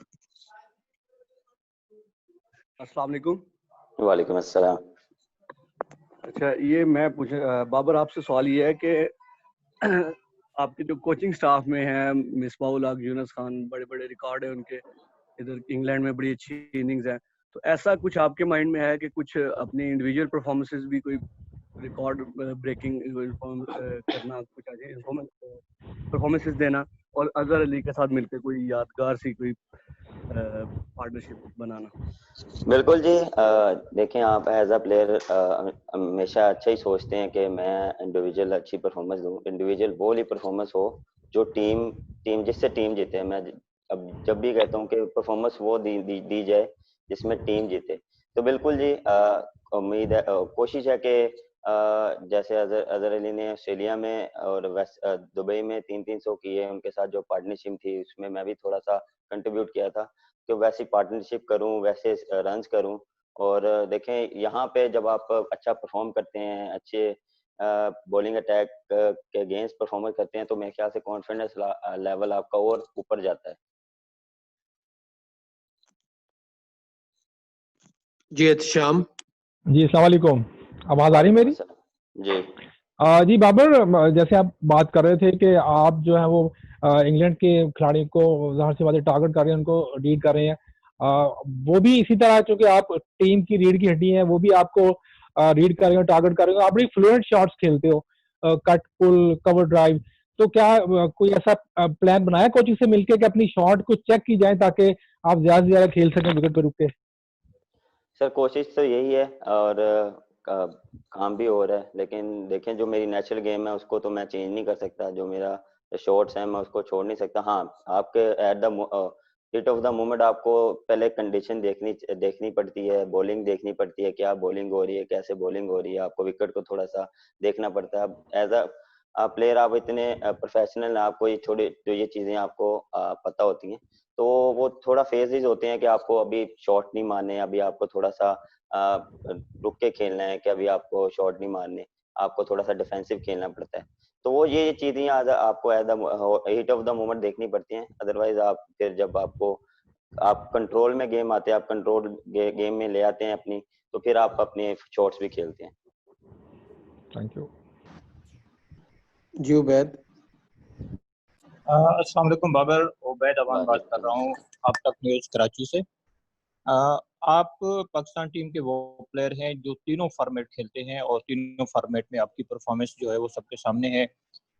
अस्सलाम वालेकुम। वालेकुम अस्सलाम। अच्छा, ये मैं पूछ बाबर आपसे सवाल ये है कि आपके जो कोचिंग स्टाफ में है, मिसबाउल हक, यूनुस खान, बड़े बड़े रिकॉर्ड है उनके, इधर इंग्लैंड में बड़ी अच्छी इनिंग्स है, तो ऐसा कुछ आपके माइंड में है कि कुछ अपनी इंडिविजुअल परफॉर्मेंसेस भी कोई रिकॉर्ड ब्रेकिंग करना, कुछ परफॉर्मेंसेस देना और अजहर अली के साथ मिलकर कोई यादगार सी कोई पार्टनरशिप बनाना? बिल्कुल जी। देखें, आप एज अ प्लेयर हमेशा अच्छा ही सोचते हैं कि मैं इंडिविजुअल अच्छी परफॉर्मेंस दूं। इंडिविजुअल वो ही परफॉर्मेंस हो जो टीम जिससे टीम जीते। मैं अब जब भी कहता हूं कि परफॉर्मेंस वो दी जाए जिसमें टीम जीते। तो बिल्कुल जी, उम्मीद है, कोशिश है कि जैसे अजहर अली ने ऑस्ट्रेलिया में और दुबई में 300 किए, उनके साथ जो पार्टनरशिप थी उसमें मैं भी थोड़ा सा कंट्रीब्यूट किया था, कि वैसी पार्टनरशिप करूं, वैसे रन्स करूं। और देखें, यहाँ पे जब आप अच्छा परफॉर्म करते हैं, अच्छे बॉलिंग अटैक के अगेंस्ट परफॉर्मेंस करते हैं, तो मेरे ख्याल से कॉन्फिडेंस लेवल आपका और ऊपर जाता है। जी एहतशाम। जी अस्सलाम वालेकुम, आवाज आ रही मेरी? जी जी बाबर, जैसे आप बात कर रहे थे कि आप जो है वो इंग्लैंड के खिलाड़ियों को ज़ाहिर सी बात है टारगेट कर रहे हैं, उनको रीड कर रहे हैं, वो भी इसी तरह, चूंकि आप टीम की रीढ़ की हड्डी हैं, वो भी आपको रीड कर रहे हो, टारगेट कर रहे हो, आप बड़ी फ्लुएंट शॉट्स खेलते हो, कट, पुल, कवर ड्राइव, तो क्या कोई ऐसा प्लान बनाया कोचिंग से मिलके कि अपनी शॉट को चेक की जाए ताकि आप ज्यादा से ज्यादा खेल सकें विकेट पे रुक के? सर कोशिश तो यही है और काम भी हो रहा है, लेकिन देखें जो मेरी नेचुरल गेम है उसको तो मैं चेंज नहीं कर सकता। जो मेरा शॉट्स है मैं उसको छोड़ नहीं सकता। हाँ, आपके at the hit of the moment आपको पहले कंडीशन देखनी पड़ती है, बॉलिंग देखनी पड़ती है, क्या बॉलिंग हो रही है, कैसे बॉलिंग हो रही है, आपको विकेट को थोड़ा सा देखना पड़ता है। एज अ प्लेयर आप इतने प्रोफेशनल, आपको ये थोड़ी जो ये चीजें आपको पता होती हैं, तो वो थोड़ा फेजेस होते हैं कि आपको अभी शॉट नहीं मारने, अभी आपको थोड़ा सा रुक के खेलना है, कि अभी आपको शॉट नहीं मारने, आपको थोड़ा सा डिफेंसिव खेलना पड़ता है। तो वो ये चीजें आपको at the heat of the moment देखनी पड़ती हैं, अदरवाइज आप फिर जब आप कंट्रोल में गेम आते हैं, आप कंट्रोल गेम में ले आते हैं अपनी, तो फिर आप अपने शॉट्स भी खेलते हैं। थैंक यू जी उबैद। अस्सलाम वालेकुम बाबर, उबैद अवान बात कर रहा हूँ अब तक न्यूज़ कराची से। आप पाकिस्तान टीम के वो प्लेयर हैं जो तीनों फॉर्मेट खेलते हैं और तीनों फॉर्मेट में आपकी परफॉर्मेंस जो है वो सबके सामने है।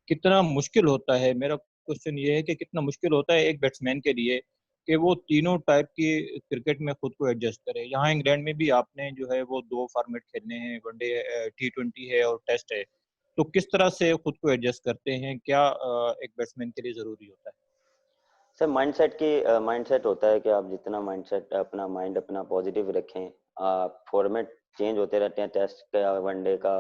कितना मुश्किल होता है, मेरा क्वेश्चन ये है कि कितना मुश्किल होता है एक बैट्समैन के लिए कि वो तीनों टाइप की क्रिकेट में खुद को एडजस्ट करे। यहाँ इंग्लैंड में भी आपने जो है वो 2 फॉर्मेट खेलने हैं, वनडे T20 है और टेस्ट है, तो किस तरह से खुद को एडजस्ट करते हैं? क्या एक बैट्समैन के लिए जरूरी होता है? सर माइंडसेट होता है कि आप जितना माइंडसेट अपना माइंड अपना पॉजिटिव रखें। फॉर्मेट चेंज होते रहते हैं, टेस्ट का, वनडे का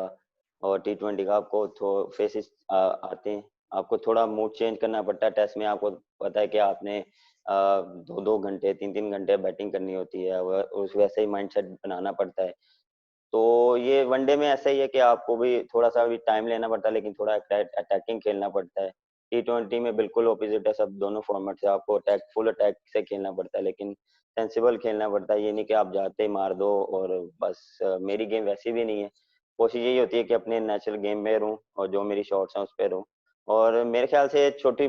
और T20 का, आपको फेसेस आते हैं, आपको थोड़ा मूड चेंज करना पड़ता है। टेस्ट में आपको पता है कि आपने 2-2 घंटे 3-3 घंटे बैटिंग करनी होती है, उस वैसे ही माइंडसेट बनाना पड़ता है। तो ये वनडे में ऐसा ही है कि आपको भी थोड़ा सा भी टाइम लेना पड़ता है, लेकिन थोड़ा अटैकिंग खेलना पड़ता है। T20 में बिल्कुल ऑपोजिट है, सब दोनों फॉर्मेट से आपको फुल अटैक से खेलना पड़ता है, लेकिन सेंसिबल खेलना पड़ता है। ये नहीं कि आप जाते ही मार दो और बस। मेरी गेम वैसी भी नहीं है, कोशिश यही होती है कि अपने नेचुरल गेम में रहूं और जो मेरी शॉट्स हैं उस पर रहूं। और मेरे ख्याल से छोटी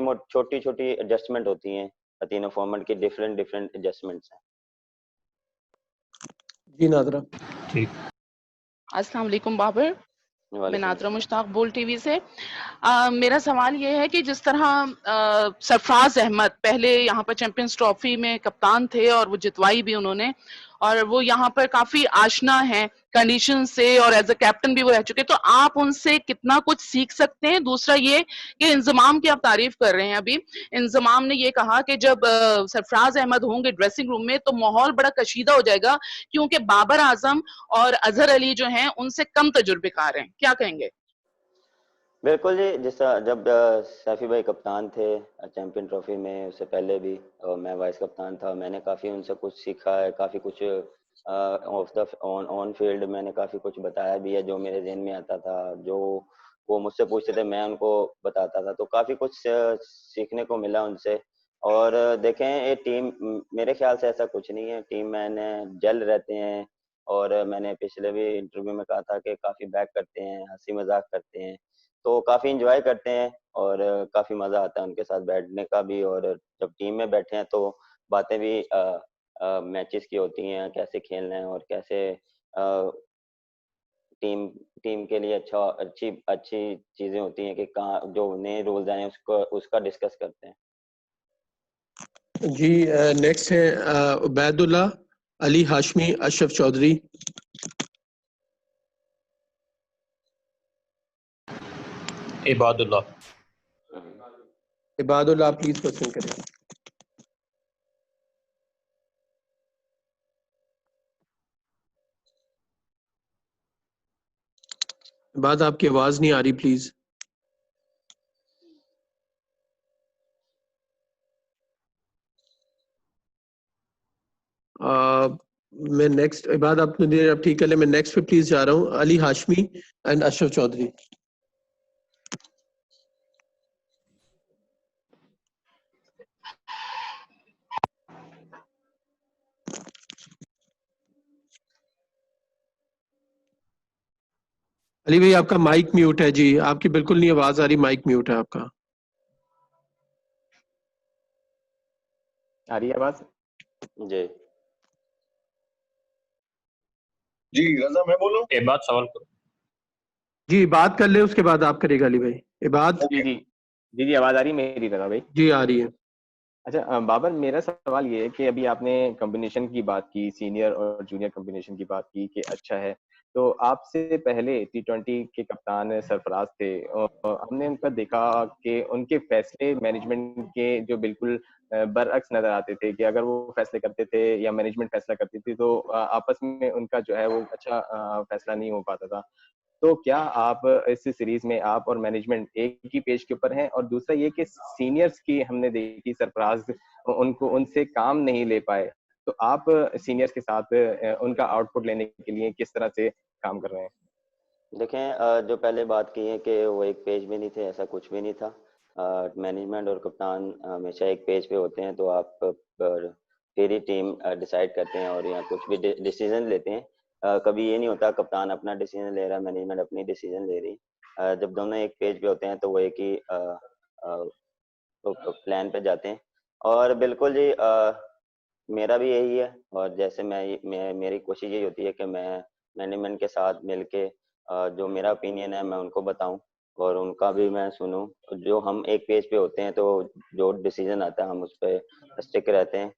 छोटी एडजस्टमेंट होती हैं, तीनों फॉर्मेट की डिफरेंट एडजस्टमेंट्स हैं। जी नादरा। ठीक। अस्सलाम वालेकुम बाबर, मैं नादरा मुश्ताक बोल टीवी से। मेरा सवाल ये है कि जिस तरह सरफराज अहमद पहले यहाँ पर चैंपियंस ट्रॉफी में कप्तान थे और वो जितवाई भी उन्होंने, और वो यहाँ पर काफी आशना है कंडीशन से और एज अ कैप्टन भी वो रह चुके, तो आप उनसे कितना कुछ सीख सकते हैं? दूसरा ये कि इंजमाम की आप तारीफ कर रहे हैं, अभी इंजमाम ने ये कहा कि जब सरफराज अहमद होंगे ड्रेसिंग रूम में तो माहौल बड़ा कशीदा हो जाएगा, क्योंकि बाबर आजम और अजहर अली जो हैं उनसे कम तजुर्बेकार हैं। क्या कहेंगे? बिल्कुल जी, जब सैफी भाई कप्तान थे चैंपियन ट्रॉफी में, उससे पहले भी मैं वाइस कप्तान था, मैंने काफ़ी उनसे कुछ सीखा है, काफ़ी कुछ ऑन फील्ड मैंने काफ़ी कुछ बताया भी है, जो मेरे जहन में आता था, जो वो मुझसे पूछते थे मैं उनको बताता था, तो काफ़ी कुछ सीखने को मिला उनसे। और देखें ये टीम, मेरे ख्याल से ऐसा कुछ नहीं है, टीम मैंने जल रहते हैं। और मैंने पिछले भी इंटरव्यू में कहा था कि काफ़ी बैक करते हैं, हंसी मजाक करते हैं, तो काफ़ी इंजॉय करते हैं और काफ़ी मज़ा आता है उनके साथ बैठने का भी। और जब टीम में बैठे हैं तो बातें भी मैचेस की होती हैं, कैसे खेलना है और कैसे टीम टीम के लिए अच्छी अच्छी चीज़ें होती हैं कि कहाँ जो नए रूल्स आए हैं उसका डिस्कस करते हैं। जी नेक्स्ट है उबैदुल्ला, अली हाशमी, अशरफ चौधरी। इबादुल्ला। इबादुल्ला प्लीज क्वेश्चन करें। बात आपकी आवाज नहीं आ रही, प्लीज। मैं नेक्स्ट बात आपने अब ठीक कर ले, मैं नेक्स्ट पे प्लीज जा रहा हूँ। अली हाशमी एंड अशरफ चौधरी। अली भाई आपका माइक म्यूट है जी, आपकी बिल्कुल नहीं आवाज आ रही, माइक म्यूट है आपका। आ रही है आवाज? जी जी रजा मैं बोलूं? इबाद सवाल करो। जी बात कर ले, उसके बाद आप करेगा अली भाई। इबाद। जी जी जी जी आवाज आ रही है मेरी रजा भाई? जी आ रही है। अच्छा बाबर, मेरा सवाल ये है कि अभी आपने कॉम्बिनेशन की बात की, सीनियर और जूनियर कॉम्बिनेशन की बात की कि अच्छा है, तो आपसे पहले T20 के कप्तान सरफराज थे और हमने उनका देखा कि उनके फैसले मैनेजमेंट के जो बिल्कुल बरअक्स नजर आते थे, कि अगर वो फैसले करते थे या मैनेजमेंट फैसला करती थी तो आपस में उनका जो है वो अच्छा फैसला नहीं हो पाता था। तो क्या आप इस सीरीज में आप और मैनेजमेंट एक ही पेज के ऊपर हैं? और दूसरा ये कि सीनियर्स की हमने देखी सरफराज उनको उनसे काम नहीं ले पाए, तो आप सीनियर्स के साथ उनका आउटपुट लेने के लिए किस तरह से काम कर रहे हैं? देखें, जो पहले बात की है कि वो एक पेज में नहीं थे, ऐसा कुछ भी नहीं था। मैनेजमेंट और कप्तान हमेशा एक पेज पे होते हैं, तो आप फिर ही टीम डिसाइड करते हैं और या कुछ भी डिसीजन लेते हैं। कभी ये नहीं होता कप्तान अपना डिसीजन ले रहा है, मैनेजमेंट अपनी डिसीजन ले रही। जब दोनों एक पेज पे होते हैं तो वो एक ही तो प्लान पे जाते हैं। और बिल्कुल जी, मेरा भी यही है, और जैसे मैं मेरी कोशिश यही होती है कि मैं मैनेजमेंट के साथ मिलके जो मेरा ओपिनियन है मैं उनको बताऊं और उनका भी मैं सुनूं। जो हम एक पेज पे होते हैं तो जो डिसीजन आता है हम उस पर स्टिक रहते हैं।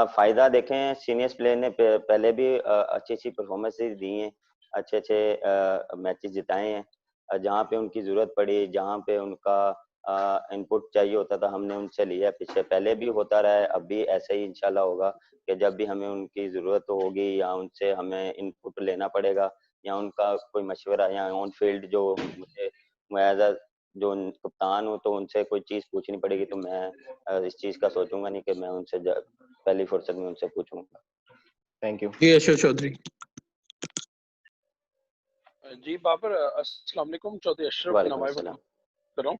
फायदा देखें, सीनियर्स प्लेयर ने पहले भी अच्छी अच्छी परफॉर्मेंसेज दी हैं, अच्छे अच्छे मैचेस जिताए हैं। जहाँ पे उनकी जरूरत पड़ी, जहाँ पे उनका इनपुट चाहिए होता था, हमने उनसे लिया। पीछे पहले भी होता रहा है, अब भी ऐसे ही इंशाल्लाह होगा कि जब भी हमें उनकी जरूरत होगी या उनसे हमें इनपुट लेना पड़ेगा या उनका कोई मशवरा या ऑन फील्ड जो मुझे एज अ जो कप्तान हूँ तो उनसे कोई चीज पूछनी पड़ेगी, तो मैं इस चीज का सोचूंगा नहीं कि मैं उनसे पहली फुर्सत में उनसे पूछूंगा। थैंक यू जी। अशोक चौधरी। जी बाबर, अस्सलाम वालेकुम। चौधरी अशरफ वालेकुम नवाई अस्सलाम। कर रहा हूँ।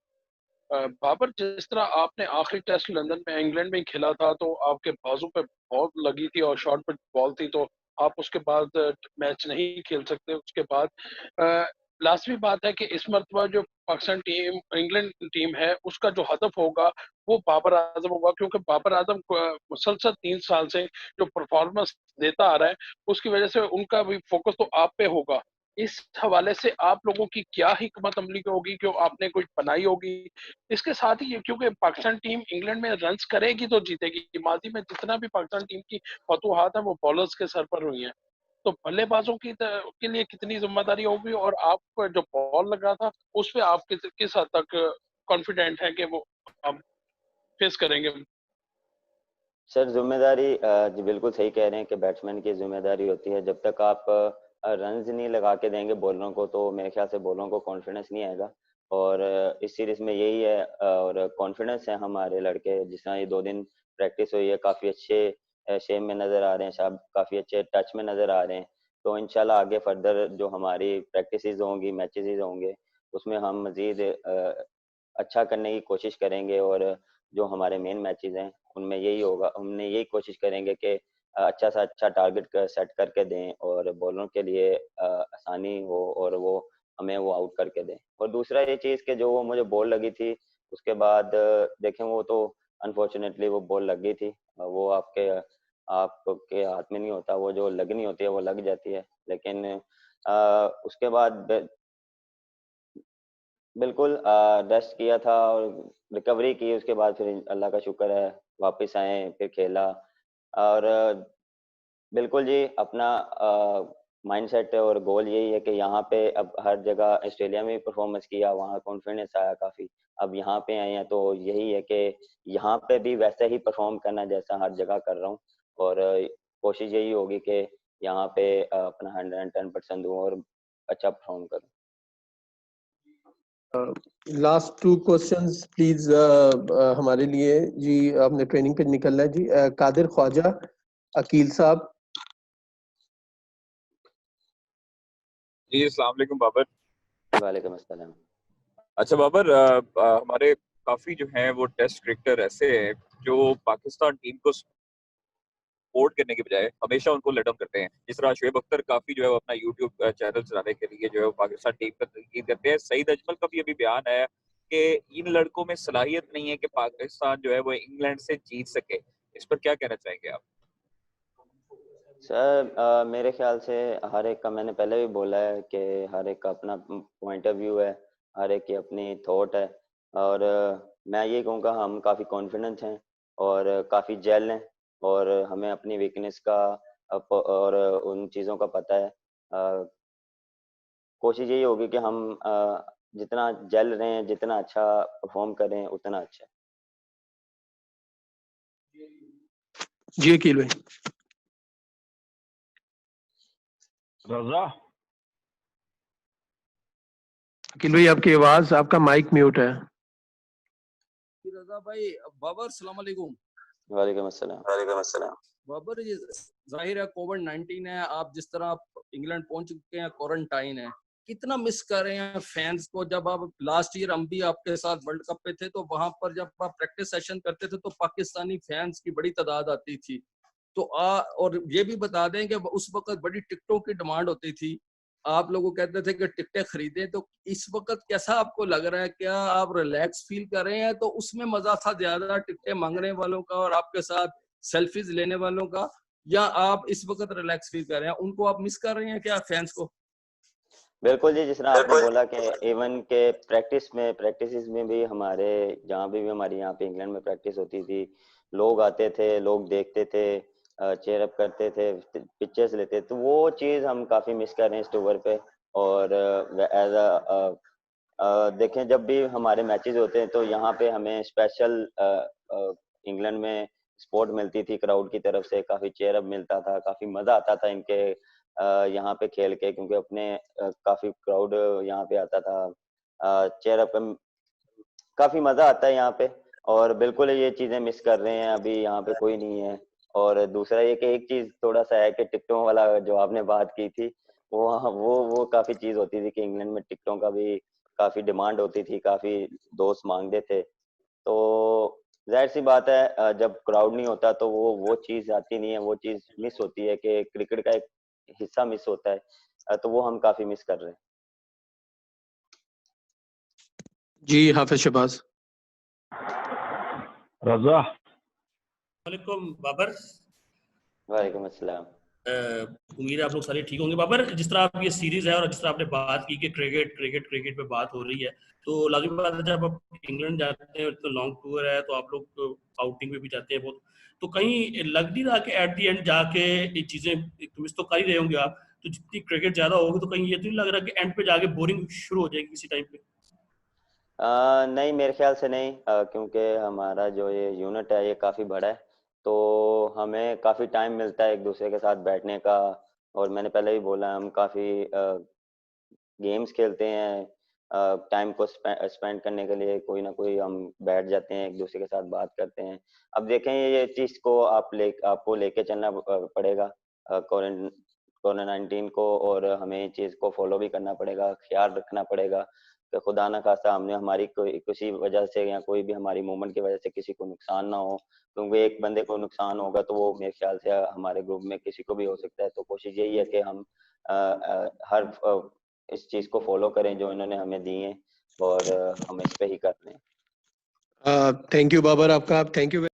बाबर, जिस तरह आपने आखिरी टेस्ट लंदन में इंग्लैंड में ही खेला था तो आपके बाजू पे बहुत लगी थी और शॉर्ट पे बॉल थी, तो आप उसके बाद मैच नहीं खेल सकते। उसके बाद लाजमी बात है कि इस मरतबा जो पाकिस्तान टीम इंग्लैंड टीम है उसका जो हदफ होगा वो बाबर आजम होगा, क्योंकि बाबर आजम मुसलसल 3 साल से जो परफॉर्मेंस देता आ रहा है उसकी वजह से उनका भी फोकस तो आप पे होगा। इस हवाले से आप लोगों की क्या हिकमत अमली होगी जो आपने कुछ बनाई होगी? इसके साथ ही क्योंकि पाकिस्तान टीम इंग्लैंड में रन्स करेगी तो जीतेगी। माजी में जितना भी पाकिस्तान टीम की फतूहात है वो बॉलर्स के सर पर हुई हैं, तो बल्लेबाजों के लिए कितनी जिम्मेदारी होगी और आप जो बॉल लगा था उस पे आप किस हद तक कॉन्फिडेंट है कि वो आप फेस करेंगे? सर जिम्मेदारी जी बिल्कुल सही कह रहे हैं कि बैट्समैन की जिम्मेदारी होती है। जब तक आप रन्स नहीं लगा के देंगे बॉलरों को तो मेरे ख्याल से बॉलरों को कॉन्फिडेंस नहीं आएगा। और इस सीरीज में यही है, और कॉन्फिडेंस है हमारे लड़के। जिस तरह ये 2 दिन प्रैक्टिस हुई है, काफ़ी अच्छे शेप में नज़र आ रहे हैं, साहब काफ़ी अच्छे टच में नज़र आ रहे हैं। तो इंशाल्लाह आगे फर्दर जो हमारी प्रैक्टिसेस होंगी, मैचेस होंगे, उसमें हम मज़ीद अच्छा करने की कोशिश करेंगे। और जो हमारे मेन मैचेस हैं उनमें यही होगा, हमने यही कोशिश करेंगे कि अच्छा सा अच्छा टारगेट सेट करके दें और बॉलरों के लिए आसानी हो और वो हमें वो आउट करके दें। और दूसरा ये चीज़ कि जो वो मुझे बॉल लगी थी उसके बाद देखें वो तो अनफॉर्चुनेटली वो बॉल लग गई थी। वो आपके हाथ में नहीं होता, वो जो लगनी होती है वो लग जाती है। लेकिन उसके बाद बिल्कुल रेस्ट किया था और रिकवरी की। उसके बाद फिर अल्लाह का शुक्र है वापस आए, फिर खेला। और बिल्कुल जी, अपना माइंडसेट और गोल यही है कि यहाँ पे अब हर जगह ऑस्ट्रेलिया में भी परफॉर्मेंस किया, वहाँ कॉन्फिडेंस आया काफ़ी। अब यहाँ पे आए हैं तो यही है कि यहाँ पे भी वैसे ही परफॉर्म करना जैसा हर जगह कर रहा हूँ। और कोशिश यही होगी कि यहाँ पे अपना 110% दूँ और अच्छा परफॉर्म करूँ। लास्ट 2 क्वेश्चंस प्लीज हमारे लिए जी। आपने ट्रेनिंग पे निकलना है जी। कादिर ख्वाजा, अकील साहब। जी अस्सलाम वालेकुम बाबर। वालेकुम अस्सलाम। अच्छा बाबर, हमारे काफी जो हैं वो टेस्ट क्रिकेटर ऐसे हैं जो पाकिस्तान टीम को सपोर्ट करने के बजाय हमेशा उनको लेट डाउन करते हैं। जिस तरह शोएब अख्तर काफी जो है वो अपना यूट्यूब चैनल चलाने के लिए जो है वो पाकिस्तान टीम का तनकीद करते हैं। सईद अजमल का भी अभी बयान आया कि इन लड़कों में सलाहियत नहीं है कि पाकिस्तान जो है वो इंग्लैंड से जीत सके। इस पर क्या कहना चाहेंगे आप? सर मेरे ख्याल से हर एक का, मैंने पहले भी बोला है कि हर एक का अपना पॉइंट ऑफ व्यू है, हर एक की अपनी थॉट है। और मैं ये कहूँगा हम काफ़ी कॉन्फिडेंट हैं और काफ़ी जेल हैं और हमें अपनी वीकनेस का और उन चीज़ों का पता है। कोशिश यही होगी कि हम जितना जेल रहे हैं, जितना अच्छा परफॉर्म करें उतना अच्छा। जी अकील भाई। रजा, अकील भाई आपकी आवाज, आपका माइक म्यूट है। रजा भाई। बाबर सलाम अलैकुम। वालेकुम अस्सलाम। वालेकुम अस्सलाम। बाबर ये जाहिर है कोविड-19 है, आप जिस तरह इंग्लैंड पहुंच चुके हैं, क्वारंटाइन है, कितना मिस कर रहे हैं फैंस को। जब आप लास्ट ईयर हम भी आपके साथ वर्ल्ड कप पे थे तो वहां पर जब आप प्रैक्टिस सेशन करते थे तो पाकिस्तानी फैंस की बड़ी तादाद आती थी। तो और ये भी बता दें कि उस वक्त बड़ी टिकटों की डिमांड होती थी, आप लोगों कहते थे कि टिकटें खरीदें। तो इस वक्त कैसा आपको लग रहा है, क्या आप रिलैक्स फील कर रहे हैं? तो उसमें मजा था ज्यादा टिकटें मांगने वालों का और आपके साथ सेल्फीज लेने वालों का, या आप इस वक्त रिलैक्स फील कर रहे हैं? उनको आप मिस कर रहे हैं क्या, फैंस को? बिल्कुल जी, जिस तरह आपने बोला कि इवन के प्रैक्टिस में भी हमारे जहाँ भी हमारी यहाँ पे इंग्लैंड में प्रैक्टिस होती थी, लोग आते थे, लोग देखते थे, चेयर अप करते थे, पिक्चर्स लेते थे। तो वो चीज़ हम काफ़ी मिस कर रहे हैं इस टूर पे। और एज देखें, जब भी हमारे मैचेस होते हैं तो यहाँ पे हमें स्पेशल इंग्लैंड में सपोर्ट मिलती थी क्राउड की तरफ से, काफ़ी चेयर अप मिलता था, काफ़ी मज़ा आता था इनके यहाँ पे खेल के, क्योंकि अपने काफ़ी क्राउड यहाँ पे आता था चेयर अप, काफ़ी मज़ा आता है यहाँ पे। और बिल्कुल ये चीज़ें मिस कर रहे हैं, अभी यहाँ पे कोई नहीं है। और दूसरा ये कि एक चीज़ थोड़ा सा है कि टिकटों वाला जो आपने बात की थी, वो काफ़ी चीज़ होती थी कि इंग्लैंड में टिकटों का भी काफ़ी डिमांड होती थी, काफ़ी दोस्त मांगते थे। तो जाहिर सी बात है जब क्राउड नहीं होता तो वो चीज़ आती नहीं है, वो चीज़ मिस होती है कि क्रिकेट का एक हिस्सा मिस होता है। तो वो हम काफ़ी मिस कर रहे हैं। जी हाफिज शहबाज। रजा। वालेकुम बाबर। वालेकुम अस्सलाम। उम्मीद है आप लोग सारे ठीक होंगे। बाबर, जिस तरह आप ये सीरीज है और जिस तरह आपने बात की कि क्रिकेट पे बात हो रही है, तो लाजिमी बात है जब आप इंग्लैंड जाते हैं तो लॉन्ग टूर है, तो आप लोग आउटिंग में भी जाते हैं बहुत, तो कहीं लग नहीं रहा कि एट दी एंड जाके ये चीजें मिस तो कर ही रहे होंगे आप, तो जितनी क्रिकेट ज्यादा होगी तो कहीं ये तो नहीं लग रहा कि एंड पे जाके बोरिंग शुरू हो जाएगी किसी टाइम पे? नहीं, मेरे ख्याल से नहीं, क्योंकि हमारा जो ये यूनिट है ये काफ़ी बड़ा है, तो हमें काफ़ी टाइम मिलता है एक दूसरे के साथ बैठने का। और मैंने पहले भी बोला, हम काफ़ी गेम्स खेलते हैं, टाइम को स्पेंड करने के लिए कोई ना कोई हम बैठ जाते हैं, एक दूसरे के साथ बात करते हैं। अब देखें, ये चीज़ को आपको लेके चलना पड़ेगा कोरोना-19 को, और हमें इस चीज़ को फॉलो भी करना पड़ेगा, ख्याल रखना पड़ेगा कि खुदा ना खास्ता हमने हमारी कोई किसी वजह से या कोई भी हमारी मूवमेंट की वजह से किसी को नुकसान ना हो, क्योंकि एक बंदे को नुकसान होगा तो वो मेरे ख्याल से हमारे ग्रुप में किसी को भी हो सकता है। तो कोशिश यही है कि हम हर इस चीज़ को फॉलो करें जो इन्होंने हमें दी है, और हम इस पे ही कर रहे हैं। थैंक यू बाबर, आपका थैंक यू।